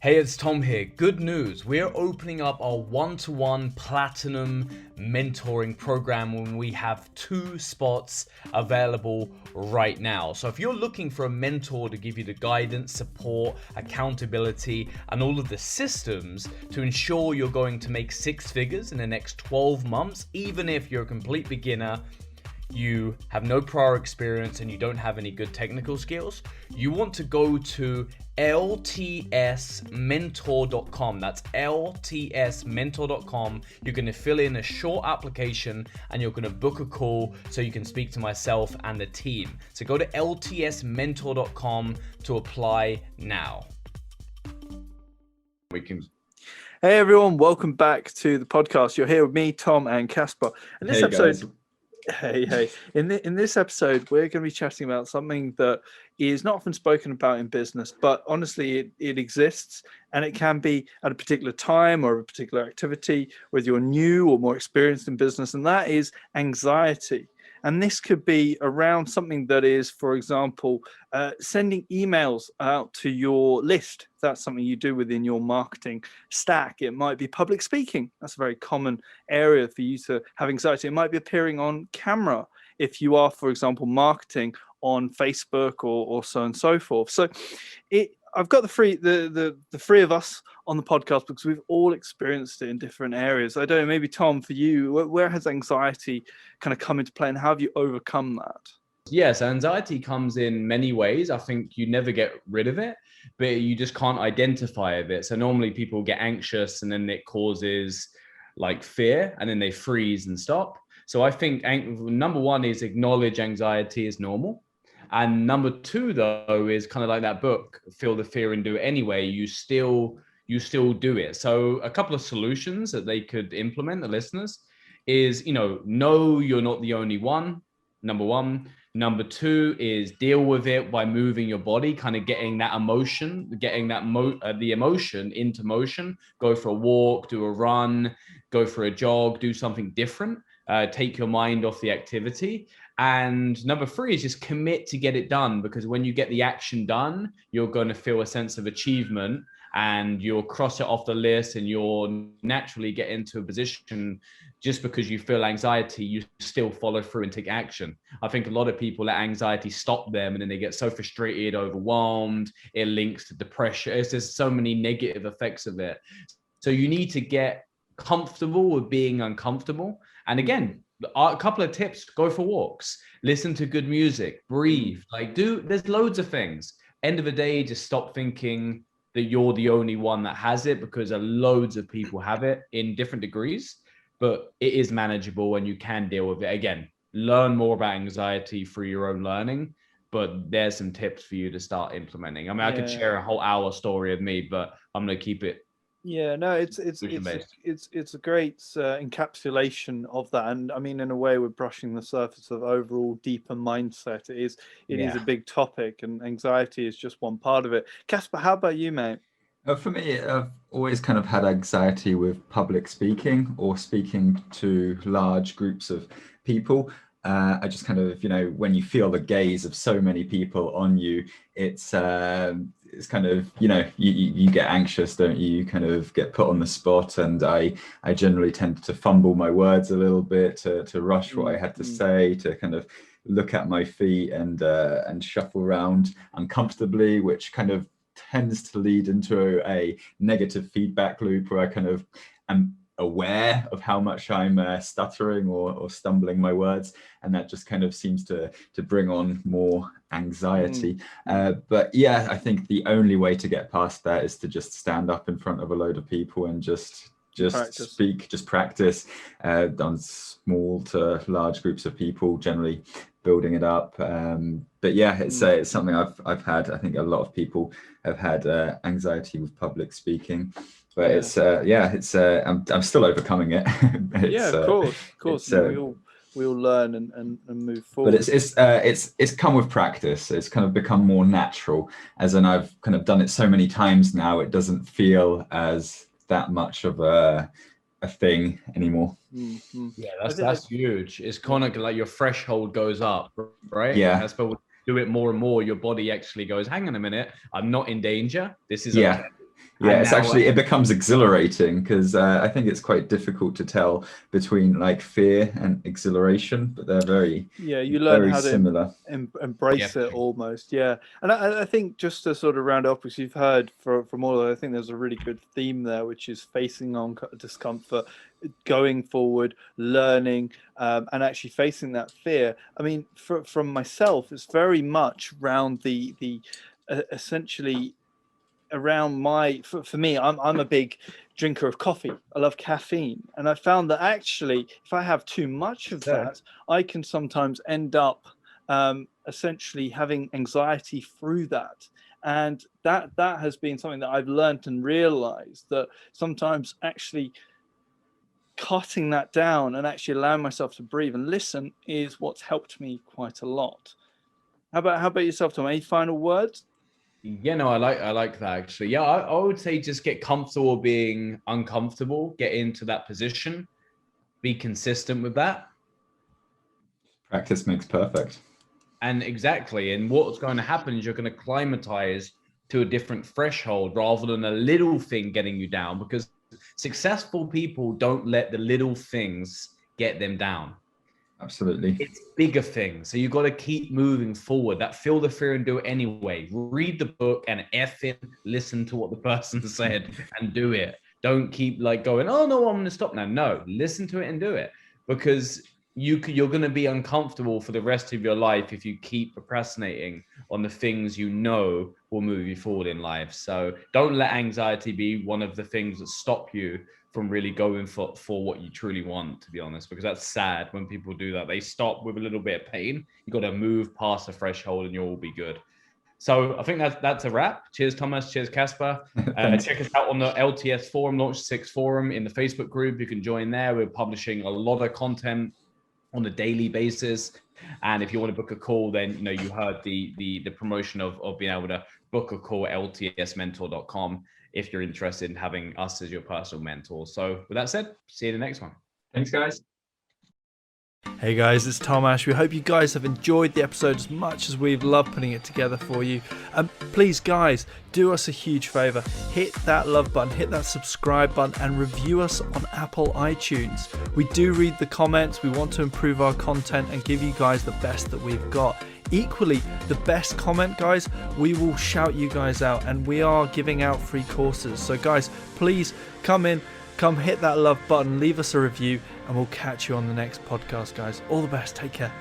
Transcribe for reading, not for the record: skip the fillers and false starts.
Hey, it's Tom here. Good news. We're opening up our one-to-one platinum mentoring program when we have 2 spots available right now. So if you're looking for a mentor to give you the guidance, support, accountability, and all of the systems to ensure you're going to make 6 figures in the next 12 months, even if you're a complete beginner, you have no prior experience and you don't have any good technical skills, you want to go to ltsmentor.com. That's ltsmentor.com. You're going to fill in a short application and you're going to book a call so you can speak to myself and the team. So go to ltsmentor.com to apply now. We can. Hey everyone, welcome back to the podcast. You're here with me, Tom, and Casper. And this episode, guys. Hey. In this episode, we're going to be chatting about something that is not often spoken about in business, but honestly, it exists, and it can be at a particular time or a particular activity, whether you're new or more experienced in business, and that is anxiety. And this could be around something that is, for example, sending emails out to your list. If that's something you do within your marketing stack. It might be public speaking. That's a very common area for you to have anxiety. It might be appearing on camera if you are, for example, marketing on Facebook or so on and so forth. So I've got the three of us on the podcast because we've all experienced it in different areas. I don't know, maybe Tom, for you, where has anxiety kind of come into play and how have you overcome that? Yes, anxiety comes in many ways. I think you never get rid of it, but you just can't identify it. So normally people get anxious and then it causes like fear and then they freeze and stop. So I think number one is acknowledge anxiety is normal. And number two, though, is kind of like that book, Feel the Fear and Do It Anyway. You still do it. So a couple of solutions that they could implement, the listeners, is, know you're not the only one, number one. Number two is deal with it by moving your body, kind of getting that emotion, the emotion into motion. Go for a walk, do a run, go for a jog, do something different. Take your mind off the activity. And number three is just commit to get it done, because when you get the action done, you're going to feel a sense of achievement and you'll cross it off the list and you'll naturally get into a position. Just because you feel anxiety, you still follow through and take action. I think a lot of people let anxiety stop them and then they get so frustrated, overwhelmed. It links to depression. It's just so many negative effects of it. So you need to get comfortable with being uncomfortable. And again, a couple of tips: go for walks, listen to good music, breathe, there's loads of things. End of the day, just stop thinking that you're the only one that has it, because loads of people have it in different degrees, but it is manageable and you can deal with it. Again, learn more about anxiety through your own learning, but there's some tips for you to start implementing. I mean, I could share a whole hour story of me, but I'm going to keep it. Yeah, no, it's a great encapsulation of that, and I mean, in a way, we're brushing the surface of overall deeper mindset. It is a big topic, and anxiety is just one part of it. Casper, how about you, mate? For me, I've always kind of had anxiety with public speaking or speaking to large groups of people. I just kind of, when you feel the gaze of so many people on you, it's kind of, you get anxious, don't you? You kind of get put on the spot, and I generally tend to fumble my words a little bit, to rush what I had to say, to kind of look at my feet and shuffle around uncomfortably, which kind of tends to lead into a negative feedback loop where I kind of am aware of how much I'm stuttering or stumbling my words, and that just kind of seems to bring on more anxiety. But yeah, I think the only way to get past that is to just stand up in front of a load of people and just practice. Speak, just practice on small to large groups of people, generally building it up. But yeah, it's something I've had. I think a lot of people have had anxiety with public speaking. But I'm still overcoming it. Of course. We all learn and move forward. But it's come with practice. It's kind of become more natural, as in I've kind of done it so many times now. It doesn't feel as that much of a thing anymore. Mm-hmm. Yeah, that's huge. It's kind of like your threshold goes up, right? Yeah. As do it more and more, your body actually goes, hang on a minute, I'm not in danger. This is okay. Yeah, And it's now, actually, it becomes exhilarating because I think it's quite difficult to tell between like fear and exhilaration, but they're very, You learn very how to similar. embrace it almost. And I think just to sort of round up, because you've heard from all of it, I think there's a really good theme there, which is facing on discomfort, going forward, learning, and actually facing that fear. I mean, from myself, it's very much around the essentially around for me, I'm a big drinker of coffee. I love caffeine, and I found that actually if I have too much of that, I can sometimes end up essentially having anxiety through that. And that has been something that I've learned and realized, that sometimes actually cutting that down and actually allowing myself to breathe and listen is what's helped me quite a lot. How about yourself, Tom? Any final words? Yeah, no, I like that actually. Yeah, I would say just get comfortable being uncomfortable, get into that position, be consistent with that. Practice makes perfect. And exactly. And what's going to happen is you're going to climatize to a different threshold rather than a little thing getting you down, because successful people don't let the little things get them down. Absolutely. It's bigger things. So you've got to keep moving forward. That feel the fear and do it anyway. Read the book and listen to what the person said and do it. Don't keep like going, oh no, I'm going to stop now. No, listen to it and do it, because you're going to be uncomfortable for the rest of your life if you keep procrastinating on the things you know will move you forward in life. So don't let anxiety be one of the things that stop you from really going for what you truly want, to be honest, because that's sad when people do that. They stop with a little bit of pain. You got to move past the threshold and you'll all be good. So I think that's a wrap. Cheers, Thomas. Cheers, Casper. Check us out on the LTS forum, Launch 6 forum in the Facebook group. You can join there. We're publishing a lot of content on a daily basis. And if you want to book a call, then you heard the promotion of being able to book a call at ltsmentor.com if you're interested in having us as your personal mentor. So with that said, see you in the next one. Thanks, guys. Hey guys, it's Tom Ash. We hope you guys have enjoyed the episode as much as we've loved putting it together for you. Please guys, do us a huge favor. Hit that love button, hit that subscribe button, and review us on Apple iTunes. We do read the comments. We want to improve our content and give you guys the best that we've got. Equally, the best comment, guys, we will shout you guys out, and we are giving out free courses. So guys, please come hit that love button, leave us a review, and we'll catch you on the next podcast, guys. All the best. Take care.